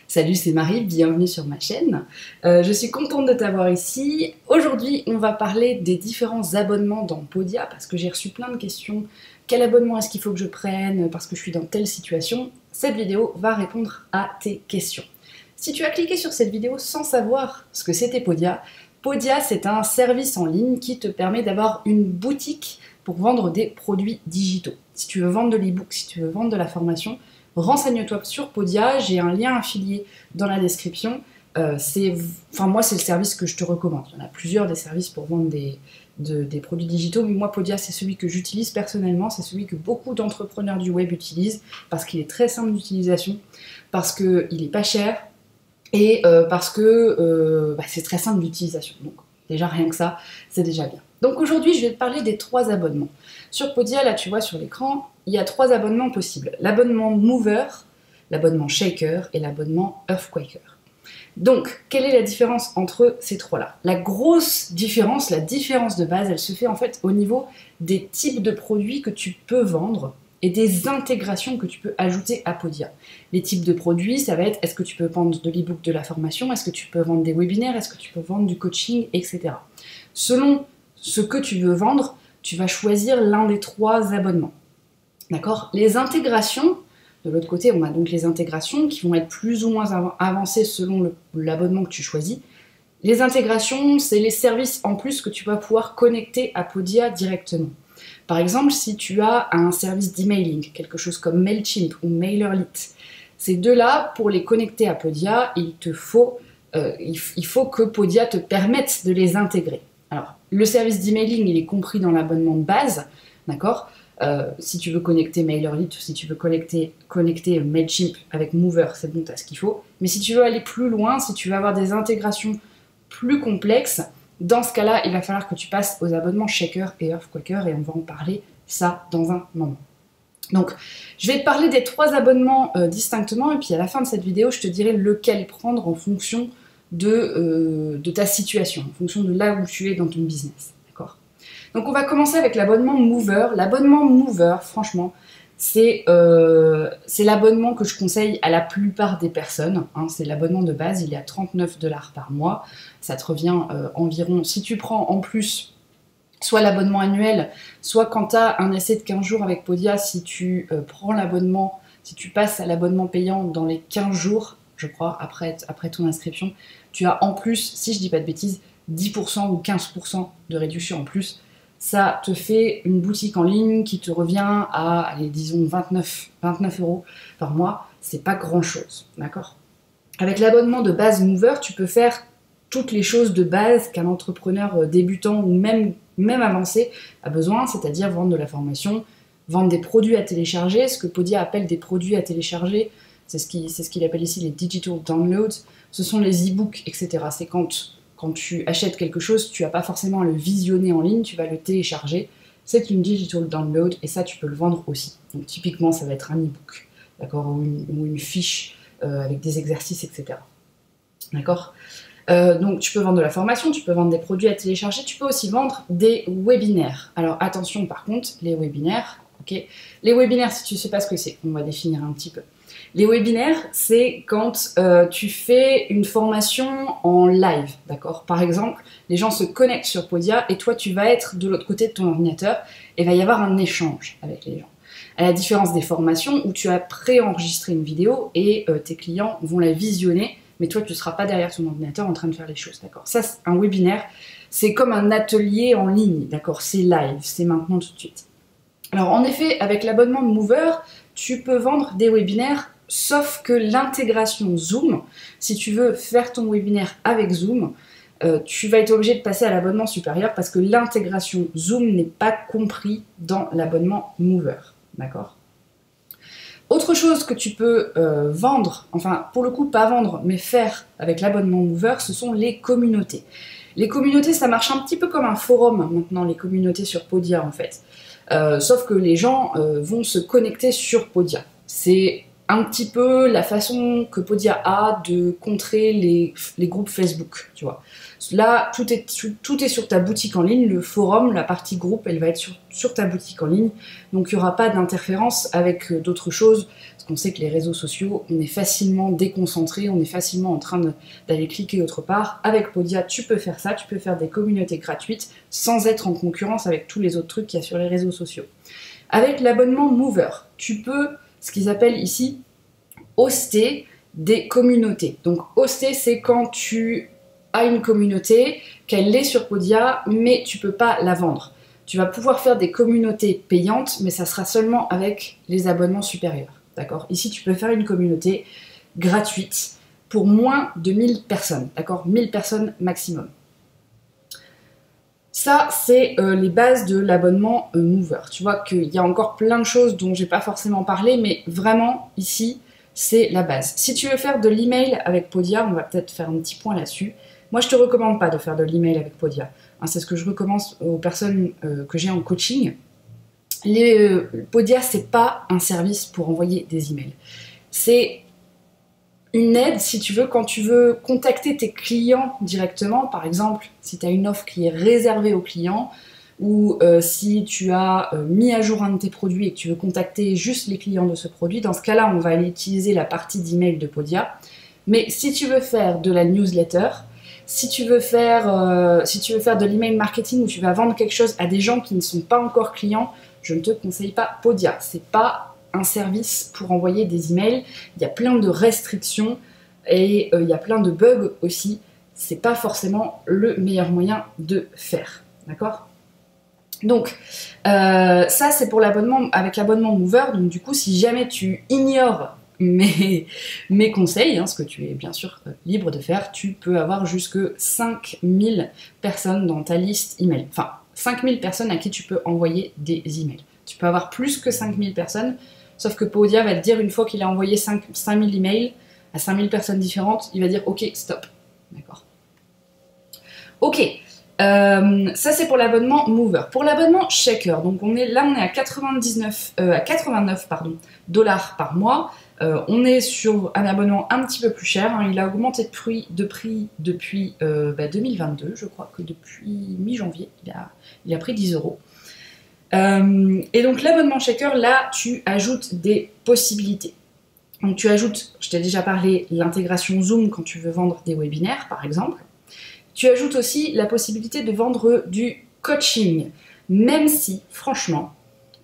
Salut, c'est Marie, bienvenue sur ma chaîne. Je suis contente de t'avoir ici. Aujourd'hui, on va parler des différents abonnements dans Podia parce que j'ai reçu plein de questions. Quel abonnement est-ce qu'il faut que je prenne parce que je suis dans telle situation? Cette vidéo va répondre à tes questions. Si tu as cliqué sur cette vidéo sans savoir ce que c'était Podia, Podia c'est un service en ligne qui te permet d'avoir une boutique pour vendre des produits digitaux. Si tu veux vendre de l'e-book, si tu veux vendre de la formation, renseigne-toi sur Podia, j'ai un lien affilié dans la description. Moi, c'est le service que je te recommande. Il y en a plusieurs des services pour vendre des produits digitaux, mais moi, Podia, c'est celui que j'utilise personnellement, c'est celui que beaucoup d'entrepreneurs du web utilisent, parce qu'il est très simple d'utilisation, parce qu'il n'est pas cher, et parce que c'est très simple d'utilisation. Donc, déjà, rien que ça, c'est déjà bien. Donc aujourd'hui, je vais te parler des 3 abonnements. Sur Podia, là, tu vois sur l'écran, il y a 3 abonnements possibles. L'abonnement Mover, l'abonnement Shaker et l'abonnement Earthquaker. Donc, quelle est la différence entre ces 3-là? La grosse différence, la différence de base, elle se fait en fait au niveau des types de produits que tu peux vendre et des intégrations que tu peux ajouter à Podia. Les types de produits, ça va être, est-ce que tu peux vendre de l'e-book, de la formation, est-ce que tu peux vendre des webinaires, est-ce que tu peux vendre du coaching, etc. Selon ce que tu veux vendre, tu vas choisir l'un des 3 abonnements. D'accord? Les intégrations, de l'autre côté, on a donc les intégrations qui vont être plus ou moins avancées selon l'abonnement que tu choisis. Les intégrations, c'est les services en plus que tu vas pouvoir connecter à Podia directement. Par exemple, si tu as un service d'emailing, quelque chose comme Mailchimp ou MailerLite, ces deux-là, pour les connecter à Podia, il faut que Podia te permette de les intégrer. Alors, le service d'emailing, il est compris dans l'abonnement de base, d'accord? Si tu veux connecter MailerLite, si tu veux connecter Mailchimp avec Mover, c'est bon, tu as ce qu'il faut. Mais si tu veux aller plus loin, si tu veux avoir des intégrations plus complexes, dans ce cas-là, il va falloir que tu passes aux abonnements Shaker et Earthquaker, et on va en parler ça dans un moment. Donc, je vais te parler des 3 abonnements distinctement, et puis à la fin de cette vidéo, je te dirai lequel prendre en fonction de ta situation, en fonction de là où tu es dans ton business. D'accord ? Donc on va commencer avec l'abonnement Mover. L'abonnement Mover, franchement, c'est l'abonnement que je conseille à la plupart des personnes. Hein. C'est l'abonnement de base, il est à 39 $ par mois. Ça te revient environ, si tu prends en plus soit l'abonnement annuel, soit quand tu as un essai de 15 jours avec Podia, si tu prends l'abonnement, si tu passes à l'abonnement payant dans les 15 jours, je crois, après ton inscription, tu as en plus, si je dis pas de bêtises, 10% ou 15% de réduction en plus. Ça te fait une boutique en ligne qui te revient à, allez, disons 29 € par mois. C'est pas grand chose, d'accord? Avec l'abonnement de base Mover, tu peux faire toutes les choses de base qu'un entrepreneur débutant ou même avancé a besoin, c'est-à-dire vendre de la formation, vendre des produits à télécharger, ce que Podia appelle des produits à télécharger, c'est ce qu'il appelle ici les digital downloads, ce sont les e-books, etc. C'est quand tu achètes quelque chose, tu n'as pas forcément à le visionner en ligne, tu vas le télécharger. C'est une digital download et ça, tu peux le vendre aussi. Donc typiquement, ça va être un e-book, d'accord, ou une fiche avec des exercices, etc. D'accord? Donc tu peux vendre de la formation, tu peux vendre des produits à télécharger, tu peux aussi vendre des webinaires. Alors attention par contre, les webinaires, ok? Les webinaires, si tu ne sais pas ce que c'est, on va définir un petit peu. Les webinaires, c'est quand tu fais une formation en live, d'accord? Par exemple, les gens se connectent sur Podia et toi, tu vas être de l'autre côté de ton ordinateur et il va y avoir un échange avec les gens. À la différence des formations où tu as préenregistré une vidéo et tes clients vont la visionner, mais toi, tu ne seras pas derrière ton ordinateur en train de faire les choses, d'accord? Ça, un webinaire, c'est comme un atelier en ligne, d'accord? C'est live, c'est maintenant tout de suite. Alors, en effet, avec l'abonnement de Mover, tu peux vendre des webinaires, sauf que l'intégration Zoom, si tu veux faire ton webinaire avec Zoom, tu vas être obligé de passer à l'abonnement supérieur parce que l'intégration Zoom n'est pas compris dans l'abonnement Mover, d'accord? Autre chose que tu peux vendre, enfin pour le coup pas vendre, mais faire avec l'abonnement Mover, ce sont les communautés. Les communautés, ça marche un petit peu comme un forum maintenant, les communautés sur Podia en fait. Sauf que les gens vont se connecter sur Podia. C'est un petit peu la façon que Podia a de contrer les groupes Facebook, tu vois. Là, tout est sur ta boutique en ligne. Le forum, la partie groupe, elle va être sur ta boutique en ligne. Donc, il n'y aura pas d'interférence avec d'autres choses. Parce qu'on sait que les réseaux sociaux, on est facilement déconcentré, on est facilement en train d'aller cliquer autre part. Avec Podia, tu peux faire ça, tu peux faire des communautés gratuites sans être en concurrence avec tous les autres trucs qu'il y a sur les réseaux sociaux. Avec l'abonnement Mover, tu peux, ce qu'ils appellent ici, hoster des communautés. Donc hoster, c'est quand tu as une communauté, qu'elle est sur Podia, mais tu peux pas la vendre. Tu vas pouvoir faire des communautés payantes, mais ça sera seulement avec les abonnements supérieurs. D'accord ? Ici, tu peux faire une communauté gratuite pour moins de 1000 personnes. D'accord ? 1000 personnes maximum. Ça, c'est les bases de l'abonnement Mover. Tu vois qu'il y a encore plein de choses dont j'ai pas forcément parlé, mais vraiment, ici, c'est la base. Si tu veux faire de l'email avec Podia, on va peut-être faire un petit point là-dessus. Moi, je te recommande pas de faire de l'email avec Podia. Hein, c'est ce que je recommande aux personnes que j'ai en coaching. Podia, c'est pas un service pour envoyer des emails. C'est une aide, si tu veux, quand tu veux contacter tes clients directement. Par exemple, si tu as une offre qui est réservée aux clients, ou si tu as mis à jour un de tes produits et que tu veux contacter juste les clients de ce produit, dans ce cas-là, on va aller utiliser la partie d'email de Podia. Mais si tu veux faire de la newsletter, si tu veux faire de l'email marketing où tu vas vendre quelque chose à des gens qui ne sont pas encore clients, je ne te conseille pas Podia. C'est pas un service pour envoyer des emails. Il y a plein de restrictions et il y a plein de bugs aussi. C'est pas forcément le meilleur moyen de faire. D'accord ? Donc, ça c'est pour l'abonnement avec l'abonnement Mover. Donc du coup, si jamais tu ignores mes conseils, hein, ce que tu es bien sûr libre de faire, tu peux avoir jusque 5000 personnes dans ta liste email. Enfin, 5000 personnes à qui tu peux envoyer des emails. Tu peux avoir plus que 5000 personnes, sauf que Podia va te dire une fois qu'il a envoyé 5000 emails à 5000 personnes différentes, il va dire ok, stop. D'accord. Ok. Ça c'est pour l'abonnement Mover. Pour l'abonnement Shaker, donc on est à 89 dollars par mois. On est sur un abonnement un petit peu plus cher. Hein. Il a augmenté de prix depuis 2022. Je crois que depuis mi-janvier, il a pris 10 euros. Et donc l'abonnement Shaker, là, tu ajoutes des possibilités. Donc tu ajoutes, je t'ai déjà parlé, l'intégration Zoom quand tu veux vendre des webinaires, par exemple. Tu ajoutes aussi la possibilité de vendre du coaching, même si, franchement,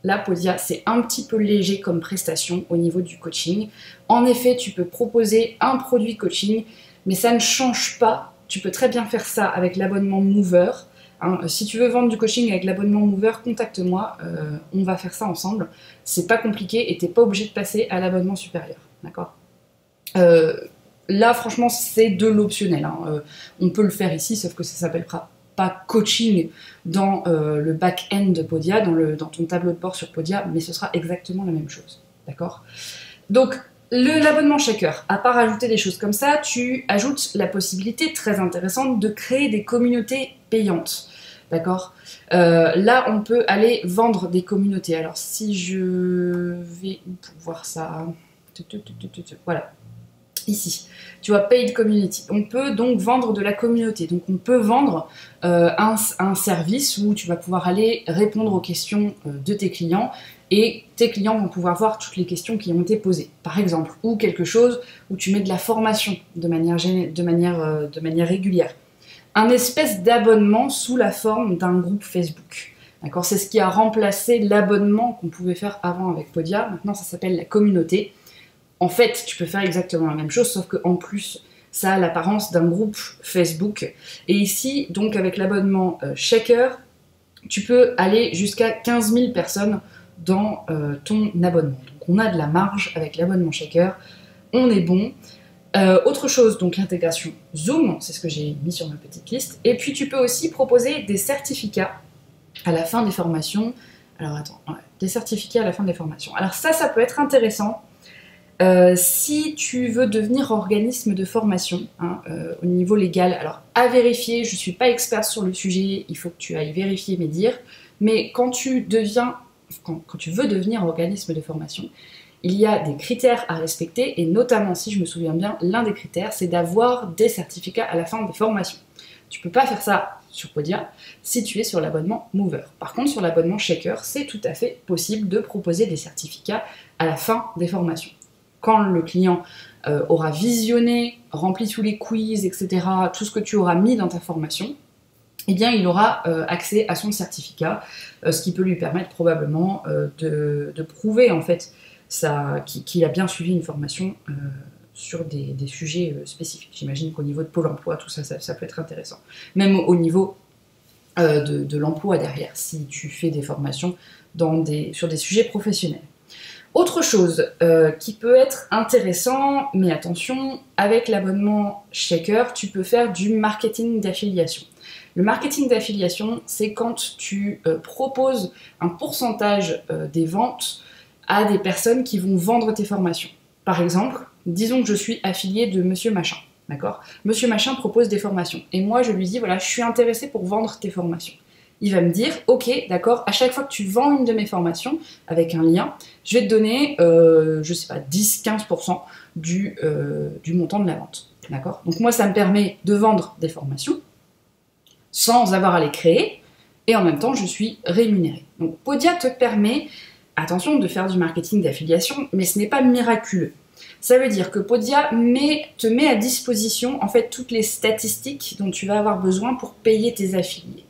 la Podia, c'est un petit peu léger comme prestation au niveau du coaching. En effet, tu peux proposer un produit coaching, mais ça ne change pas. Tu peux très bien faire ça avec l'abonnement Mover. Hein, si tu veux vendre du coaching avec l'abonnement Mover, contacte-moi, on va faire ça ensemble. C'est pas compliqué et t'es pas obligé de passer à l'abonnement supérieur, d'accord ? Là, franchement, c'est de l'optionnel. Hein. On peut le faire ici, sauf que ça s'appellera pas coaching dans le back-end de Podia, dans ton tableau de bord sur Podia, mais ce sera exactement la même chose. D'accord ? Donc, l'abonnement Shaker, à part ajouter des choses comme ça, tu ajoutes la possibilité très intéressante de créer des communautés payantes. D'accord ? Là, on peut aller vendre des communautés. Alors, si je vais pour voir ça... Voilà. Ici, tu vois, Paid Community. On peut donc vendre de la communauté. Donc on peut vendre un service où tu vas pouvoir aller répondre aux questions de tes clients et tes clients vont pouvoir voir toutes les questions qui ont été posées, par exemple, ou quelque chose où tu mets de la formation de manière régulière. Un espèce d'abonnement sous la forme d'un groupe Facebook. D'accord ? C'est ce qui a remplacé l'abonnement qu'on pouvait faire avant avec Podia. Maintenant, ça s'appelle la communauté. En fait, tu peux faire exactement la même chose, sauf qu'en plus, ça a l'apparence d'un groupe Facebook. Et ici, donc avec l'abonnement Shaker, tu peux aller jusqu'à 15 000 personnes dans ton abonnement. Donc on a de la marge avec l'abonnement Shaker, on est bon. Autre chose, donc l'intégration Zoom, c'est ce que j'ai mis sur ma petite liste. Et puis tu peux aussi proposer des certificats à la fin des formations. Alors attends, ouais, des certificats à la fin des formations. Alors ça peut être intéressant. Si tu veux devenir organisme de formation hein, au niveau légal, alors à vérifier, je ne suis pas experte sur le sujet, il faut que tu ailles vérifier mes dires, mais quand tu veux devenir organisme de formation, il y a des critères à respecter et notamment, si je me souviens bien, l'un des critères c'est d'avoir des certificats à la fin des formations. Tu peux pas faire ça sur Podia si tu es sur l'abonnement Mover. Par contre, sur l'abonnement Shaker, c'est tout à fait possible de proposer des certificats à la fin des formations. quand le client aura visionné, rempli tous les quiz, etc., tout ce que tu auras mis dans ta formation, eh bien il aura accès à son certificat, ce qui peut lui permettre probablement de prouver en fait qu'il a bien suivi une formation sur des sujets spécifiques. J'imagine qu'au niveau de Pôle emploi, tout ça, ça peut être intéressant. Même au niveau de l'emploi derrière, si tu fais des formations sur des sujets professionnels. Autre chose qui peut être intéressant, mais attention, avec l'abonnement Shaker, tu peux faire du marketing d'affiliation. Le marketing d'affiliation, c'est quand tu proposes un pourcentage des ventes à des personnes qui vont vendre tes formations. Par exemple, disons que je suis affiliée de Monsieur Machin, d'accord? Monsieur Machin propose des formations, et moi je lui dis, voilà, je suis intéressée pour vendre tes formations. Il va me dire, ok, d'accord, à chaque fois que tu vends une de mes formations, avec un lien, je vais te donner, je sais pas, 10-15% du montant de la vente, d'accord? Donc moi, ça me permet de vendre des formations, sans avoir à les créer, et en même temps, je suis rémunérée. Donc Podia te permet, attention, de faire du marketing d'affiliation, mais ce n'est pas miraculeux. Ça veut dire que Podia te met à disposition, en fait, toutes les statistiques dont tu vas avoir besoin pour payer tes affiliés.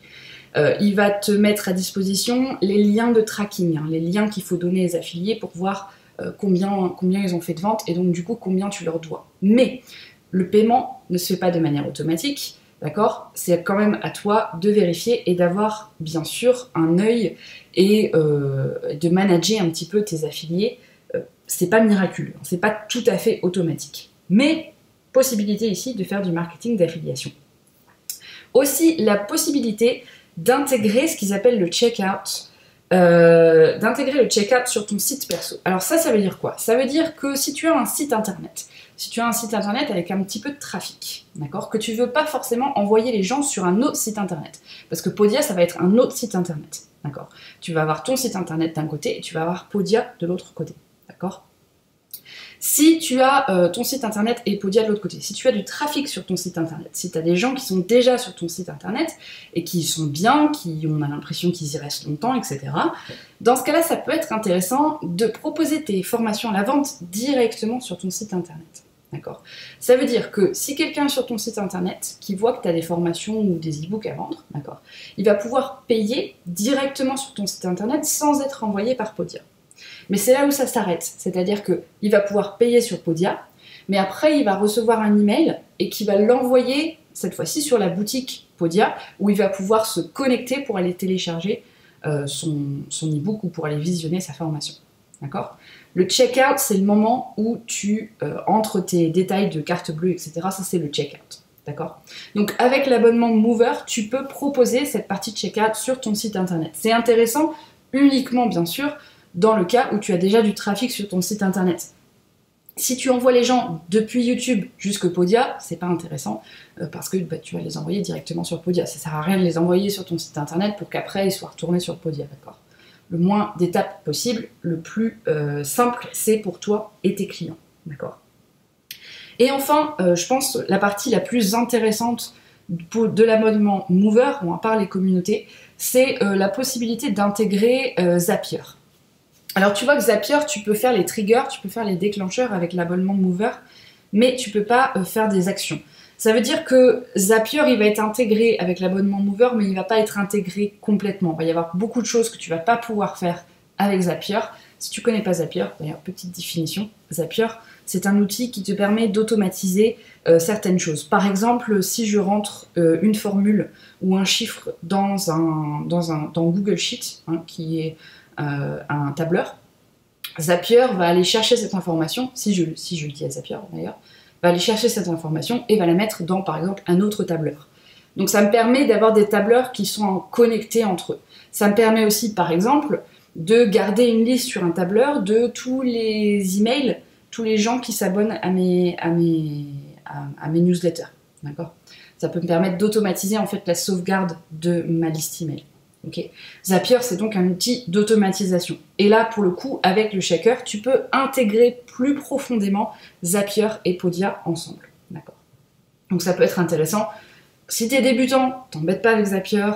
Il va te mettre à disposition les liens de tracking, hein, les liens qu'il faut donner aux affiliés pour voir combien ils ont fait de ventes et donc du coup combien tu leur dois. Mais le paiement ne se fait pas de manière automatique, d'accord? C'est quand même à toi de vérifier et d'avoir bien sûr un œil et de manager un petit peu tes affiliés. C'est pas miraculeux, c'est pas tout à fait automatique. Mais possibilité ici de faire du marketing d'affiliation. Aussi la possibilité d'intégrer ce qu'ils appellent le checkout, d'intégrer le checkout sur ton site perso. Alors ça veut dire quoi? Ça veut dire que si tu as un site internet, avec un petit peu de trafic, d'accord, que tu veux pas forcément envoyer les gens sur un autre site internet, parce que Podia, ça va être un autre site internet, d'accord? Tu vas avoir ton site internet d'un côté et tu vas avoir Podia de l'autre côté, d'accord? Si tu as ton site internet et Podia de l'autre côté, si tu as du trafic sur ton site internet, si tu as des gens qui sont déjà sur ton site internet et qui sont bien, on a l'impression qu'ils y restent longtemps, etc., dans ce cas-là, ça peut être intéressant de proposer tes formations à la vente directement sur ton site internet. D'accord? Ça veut dire que si quelqu'un est sur ton site internet qui voit que tu as des formations ou des e-books à vendre, d'accord, il va pouvoir payer directement sur ton site internet sans être envoyé par Podia. Mais c'est là où ça s'arrête, c'est-à-dire qu'il va pouvoir payer sur Podia, mais après il va recevoir un email et qui va l'envoyer cette fois-ci sur la boutique Podia, où il va pouvoir se connecter pour aller télécharger son e-book ou pour aller visionner sa formation. D'accord? Le checkout, c'est le moment où tu entres tes détails de carte bleue, etc. Ça, c'est le checkout. D'accord? Donc avec l'abonnement Mover, tu peux proposer cette partie de checkout sur ton site internet. C'est intéressant uniquement, bien sûr, dans le cas où tu as déjà du trafic sur ton site internet. Si tu envoies les gens depuis YouTube jusque Podia, c'est pas intéressant parce que tu vas les envoyer directement sur Podia. Ça sert à rien de les envoyer sur ton site internet pour qu'après ils soient retournés sur Podia, d'accord? Le moins d'étapes possible, le plus simple, c'est pour toi et tes clients, d'accord? Et enfin, je pense la partie la plus intéressante de l'abonnement Mover, à part les communautés, c'est la possibilité d'intégrer Zapier. Alors tu vois que Zapier, tu peux faire les triggers, tu peux faire les déclencheurs avec l'abonnement Mover, mais tu peux pas faire des actions. Ça veut dire que Zapier, il va être intégré avec l'abonnement Mover, mais il va pas être intégré complètement. Il va y avoir beaucoup de choses que tu vas pas pouvoir faire avec Zapier. Si tu connais pas Zapier, d'ailleurs, petite définition, Zapier, c'est un outil qui te permet d'automatiser certaines choses. Par exemple, si je rentre une formule ou un chiffre dans Google Sheet, hein, qui est un tableur, Zapier va aller chercher cette information, si je le dis à Zapier d'ailleurs, va aller chercher cette information et va la mettre dans, par exemple, un autre tableur. Donc ça me permet d'avoir des tableurs qui sont connectés entre eux. Ça me permet aussi, par exemple, de garder une liste sur un tableur de tous les emails, tous les gens qui s'abonnent à mes newsletters. D'accord? Ça peut me permettre d'automatiser en fait la sauvegarde de ma liste email. Okay. Zapier, c'est donc un outil d'automatisation. Et là, pour le coup, avec le Shaker, tu peux intégrer plus profondément Zapier et Podia ensemble. D'accord. Donc ça peut être intéressant. Si tu es débutant, t'embête pas avec Zapier,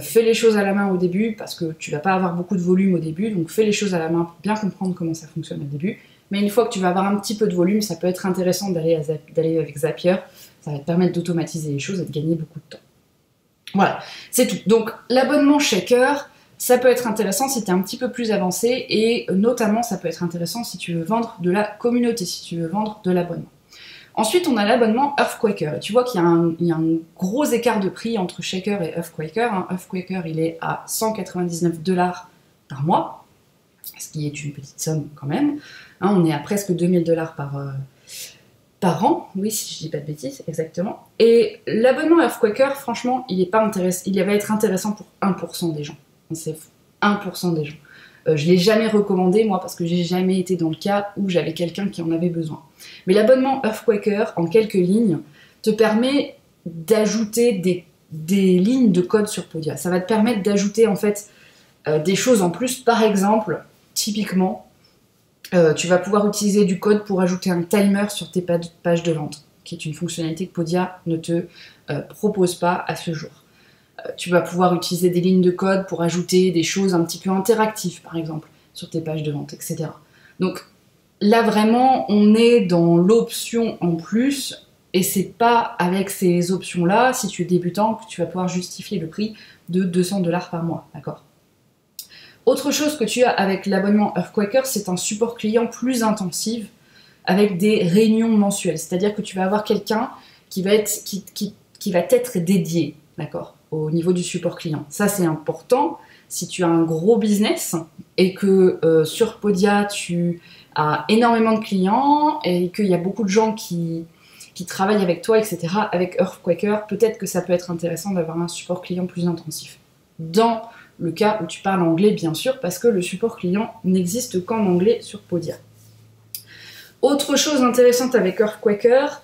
fais les choses à la main au début, parce que tu vas pas avoir beaucoup de volume au début, donc fais les choses à la main pour bien comprendre comment ça fonctionne au début. Mais une fois que tu vas avoir un petit peu de volume, ça peut être intéressant d'aller avec Zapier. Ça va te permettre d'automatiser les choses et de gagner beaucoup de temps. Voilà, c'est tout. Donc l'abonnement Shaker, ça peut être intéressant si tu es un petit peu plus avancé et notamment ça peut être intéressant si tu veux vendre de la communauté, si tu veux vendre de l'abonnement. Ensuite, on a l'abonnement Earthquaker. Et tu vois qu'il y a un gros écart de prix entre Shaker et Earthquaker. Earthquaker, il est à 199 $ par mois, ce qui est une petite somme quand même. On est à presque 2000 $ par an, oui, si je dis pas de bêtises, exactement. Et l'abonnement Earthquaker, franchement, il va être intéressant pour 1% des gens. C'est 1% des gens. Je l'ai jamais recommandé, moi, parce que j'ai jamais été dans le cas où j'avais quelqu'un qui en avait besoin. Mais l'abonnement Earthquaker, en quelques lignes, te permet d'ajouter des lignes de code sur Podia. Ça va te permettre d'ajouter, en fait, des choses en plus. Par exemple, typiquement, tu vas pouvoir utiliser du code pour ajouter un timer sur tes pages de vente, qui est une fonctionnalité que Podia ne te propose pas à ce jour. Tu vas pouvoir utiliser des lignes de code pour ajouter des choses un petit peu interactives, par exemple, sur tes pages de vente, etc. Donc là, vraiment, on est dans l'option en plus, et c'est pas avec ces options-là, si tu es débutant, que tu vas pouvoir justifier le prix de 200 $ par mois, d'accord ? Autre chose que tu as avec l'abonnement Earthquaker, c'est un support client plus intensif avec des réunions mensuelles. C'est-à-dire que tu vas avoir quelqu'un qui va t'être dédié, d'accord, au niveau du support client. Ça, c'est important. Si tu as un gros business et que sur Podia, tu as énormément de clients et qu'il y a beaucoup de gens qui travaillent avec toi, etc., avec Earthquaker, peut-être que ça peut être intéressant d'avoir un support client plus intensif. Dans le cas où tu parles anglais, bien sûr, parce que le support client n'existe qu'en anglais sur Podia. Autre chose intéressante avec Earthquaker,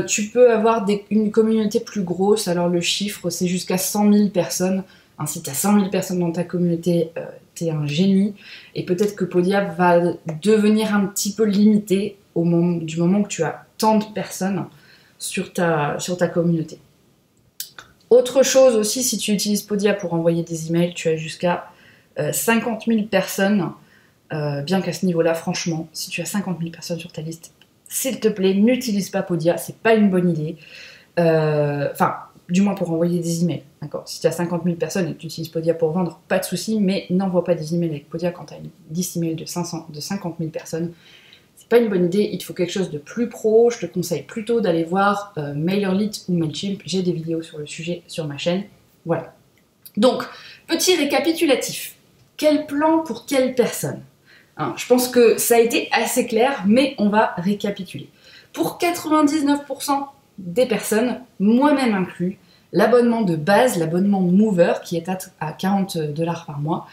tu peux avoir une communauté plus grosse. Alors le chiffre, c'est jusqu'à 100 000 personnes. Si tu as 100 000 personnes dans ta communauté, tu es un génie. Et peut-être que Podia va devenir un petit peu limité du moment que tu as tant de personnes sur ta communauté. Autre chose aussi, si tu utilises Podia pour envoyer des emails, tu as jusqu'à 50 000 personnes. Bien qu'à ce niveau-là, franchement, si tu as 50 000 personnes sur ta liste, s'il te plaît, n'utilise pas Podia, c'est pas une bonne idée. Enfin, du moins pour envoyer des emails, d'accord ? Si tu as 50 000 personnes et que tu utilises Podia pour vendre, pas de souci, mais n'envoie pas des emails avec Podia quand tu as une liste email de 50 000 personnes. C'est pas une bonne idée, il te faut quelque chose de plus pro. Je te conseille plutôt d'aller voir MailerLite ou Mailchimp. J'ai des vidéos sur le sujet sur ma chaîne. Voilà. Donc, petit récapitulatif. Quel plan pour quelle personne ? Je pense que ça a été assez clair, mais on va récapituler. Pour 99% des personnes, moi-même inclus, l'abonnement de base, l'abonnement Mover, qui est à 40 $ par mois,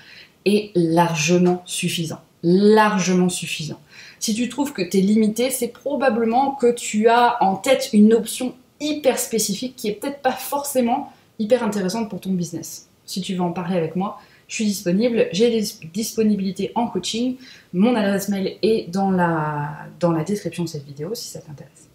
est largement suffisant. Largement suffisant. Si tu trouves que tu es limité, c'est probablement que tu as en tête une option hyper spécifique qui est peut-être pas forcément hyper intéressante pour ton business. Si tu veux en parler avec moi, je suis disponible, j'ai des disponibilités en coaching, mon adresse mail est dans la description de cette vidéo si ça t'intéresse.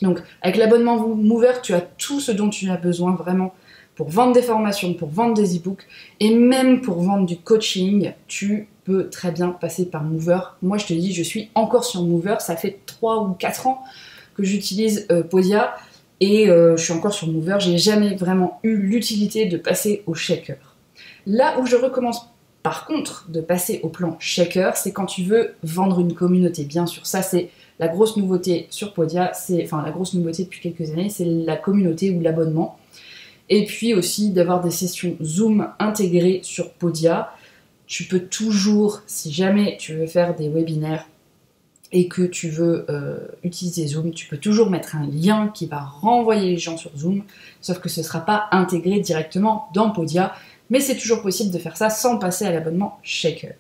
Donc avec l'abonnement Mover, tu as tout ce dont tu as besoin vraiment pour vendre des formations, pour vendre des e-books et même pour vendre du coaching, tu peux très bien passer par Mover. Moi je te dis, je suis encore sur Mover, ça fait 3 ou 4 ans que j'utilise Podia et je suis encore sur Mover, j'ai jamais vraiment eu l'utilité de passer au Shaker. Là où je recommence par contre de passer au plan Shaker, c'est quand tu veux vendre une communauté. Bien sûr, ça c'est la grosse nouveauté sur Podia, la grosse nouveauté depuis quelques années, c'est la communauté ou l'abonnement. Et puis aussi d'avoir des sessions Zoom intégrées sur Podia. Tu peux toujours, si jamais tu veux faire des webinaires et que tu veux utiliser Zoom, tu peux toujours mettre un lien qui va renvoyer les gens sur Zoom, sauf que ce ne sera pas intégré directement dans Podia, mais c'est toujours possible de faire ça sans passer à l'abonnement Shaker.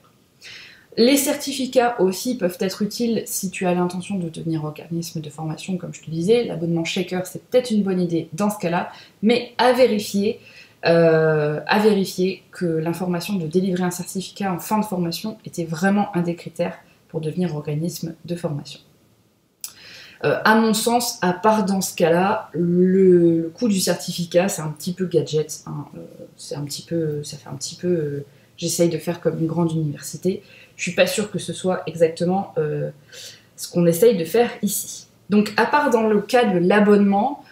Les certificats aussi peuvent être utiles si tu as l'intention de devenir organisme de formation, comme je te disais. L'abonnement Shaker, c'est peut-être une bonne idée dans ce cas-là, mais à vérifier que l'information de délivrer un certificat en fin de formation était vraiment un des critères pour devenir organisme de formation. À mon sens, à part dans ce cas-là, le coût du certificat, c'est un petit peu gadget. Ça fait un petit peu... j'essaye de faire comme une grande université. je suis pas sûre que ce soit exactement ce qu'on essaye de faire ici. Donc à part dans le cas de l'abonnement,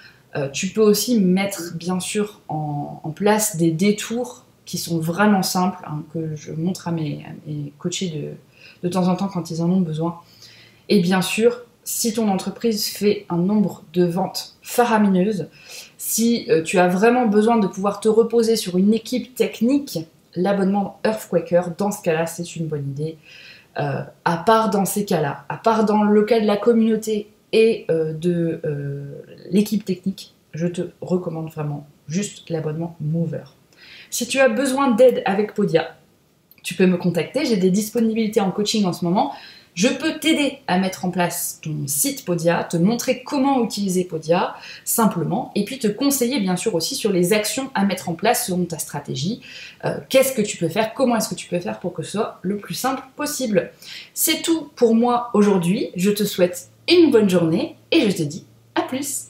tu peux aussi mettre bien sûr en place des détours qui sont vraiment simples, hein, que je montre à mes coachés de temps en temps quand ils en ont besoin. Et bien sûr, si ton entreprise fait un nombre de ventes faramineuses, si tu as vraiment besoin de pouvoir te reposer sur une équipe technique, l'abonnement Earthquaker, dans ce cas-là, c'est une bonne idée. À part dans ces cas-là, à part dans le cas de la communauté et de l'équipe technique, je te recommande vraiment juste l'abonnement Mover. Si tu as besoin d'aide avec Podia, tu peux me contacter, j'ai des disponibilités en coaching en ce moment. Je peux t'aider à mettre en place ton site Podia, te montrer comment utiliser Podia simplement, et puis te conseiller bien sûr aussi sur les actions à mettre en place selon ta stratégie. Qu'est-ce que tu peux faire, comment est-ce que tu peux faire pour que ce soit le plus simple possible. C'est tout pour moi aujourd'hui, je te souhaite une bonne journée et je te dis à plus.